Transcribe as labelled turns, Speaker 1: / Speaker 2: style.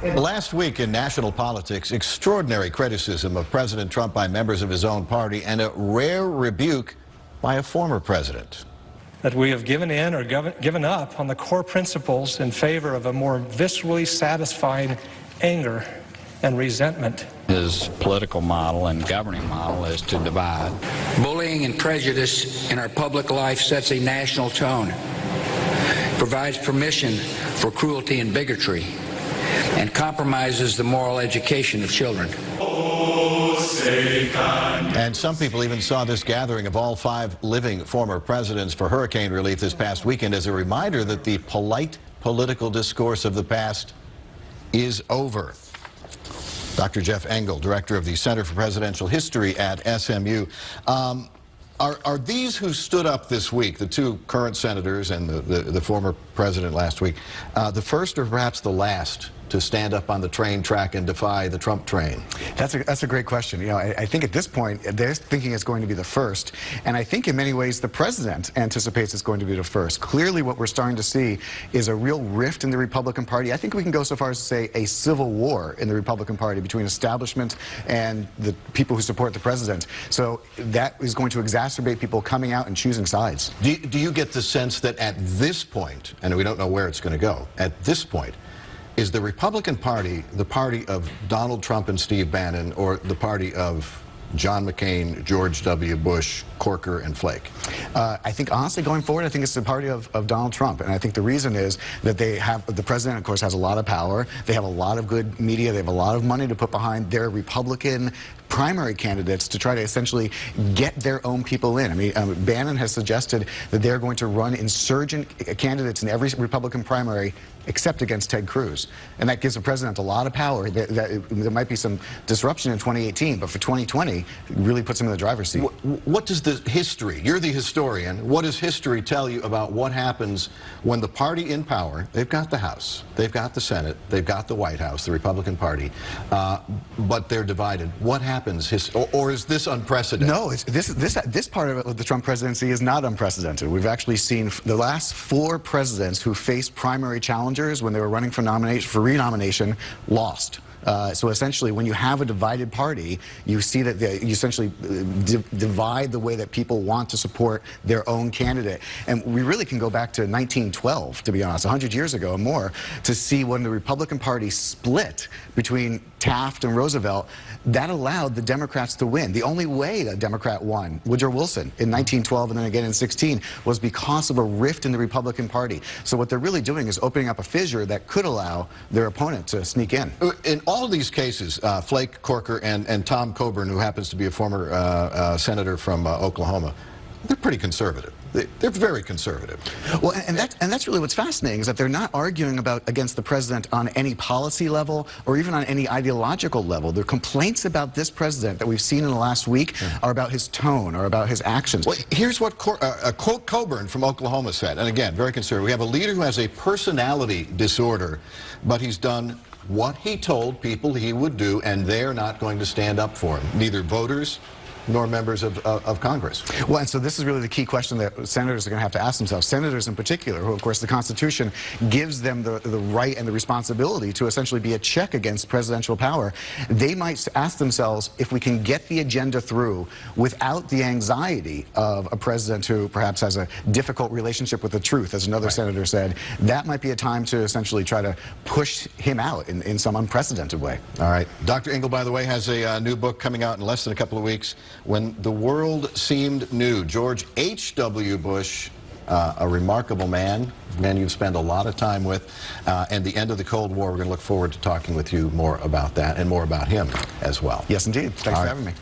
Speaker 1: Last week in national politics, extraordinary criticism of President Trump by members of his own party and a rare rebuke by a former president.
Speaker 2: That we have given in or given up on the core principles in favor of a more viscerally satisfied anger and resentment.
Speaker 3: His political model and governing model is to divide.
Speaker 4: Bullying and prejudice in our public life sets a national tone, provides permission for cruelty and bigotry, and compromises the moral education of children.
Speaker 1: And some people even saw this gathering of all 5 living former presidents for hurricane relief this past weekend as a reminder that the polite political discourse of the past is over. Dr. Jeff Engel, director of the Center for Presidential History at SMU. Are these who stood up this week, the 2 current senators and the former president last week, the first or perhaps the last to stand up on the train track and defy the Trump train?
Speaker 5: That's a great question. You know, I think at this point they're thinking it's going to be the first, and I think in many ways the president anticipates it's going to be the first. Clearly what we're starting to see is a real rift in the Republican Party. I think we can go so far as to say a civil war in the Republican Party between establishment and the people who support the president. So that is going to exacerbate people coming out and choosing sides.
Speaker 1: Do you get the sense that at this point, and we don't know where it's going to go, at this point, is the Republican Party the party of Donald Trump and Steve Bannon, or the party of John McCain, George W. Bush, Corker, and Flake?
Speaker 5: I think honestly going forward, I think it's the party of Donald Trump. And I think the reason is that they have, the president of course has a lot of power, they have a lot of good media, they have a lot of money to put behind their Republican primary candidates to try to essentially get their own people in. I mean, Bannon has suggested that they're going to run insurgent candidates in every Republican primary except against Ted Cruz. And that gives the president a lot of power. There might be some disruption in 2018, but for 2020, it really puts him in the driver's seat.
Speaker 1: What does the history, you're the historian, what does history tell you about what happens when the party in power, they've got the House, they've got the Senate, they've got the White House, the Republican Party, but they're divided? What happens? Or is this unprecedented?
Speaker 5: No, this part of the Trump presidency is not unprecedented. We've actually seen the last 4 presidents who faced primary challengers when they were running for renomination lost. So essentially, when you have a divided party, you see that you essentially divide the way that people want to support their own candidate. And we really can go back to 1912, to be honest, 100 years ago or more, to see when the Republican Party split between Taft and Roosevelt. That allowed the Democrats to win. The only way a Democrat won, Woodrow Wilson, in 1912 and then again in 16, was because of a rift in the Republican Party. So what they're really doing is opening up a fissure that could allow their opponent to sneak in.
Speaker 1: In all of these cases, Flake, Corker, and Tom Coburn, who happens to be a former senator from Oklahoma, they're pretty conservative. They're very conservative.
Speaker 5: Well, and that's really what's fascinating, is that they're not arguing against the president on any policy level or even on any ideological level. Their complaints about this president that we've seen in the last week are about his tone or about his actions.
Speaker 1: Well, here's what Coburn from Oklahoma said, and again, very conservative. We have a leader who has a personality disorder, but he's done what he told people he would do, and they're not going to stand up for him, neither voters nor members of Congress.
Speaker 5: Well, and so this is really the key question that senators are going to have to ask themselves. Senators in particular, who of course the Constitution gives them the right and the responsibility to essentially be a check against presidential power. They might ask themselves, if we can get the agenda through without the anxiety of a president who perhaps has a difficult relationship with the truth, as another senator said, that might be a time to essentially try to push him out in some unprecedented way.
Speaker 1: All right. Dr. Engel, by the way, has a new book coming out in less than a couple of weeks. When the World Seemed New. George H.W. Bush, a remarkable man you've spent a lot of time with, and the end of the Cold War. We're going to look forward to talking with you more about that and more about him as well.
Speaker 5: Yes, indeed. Thanks for having me.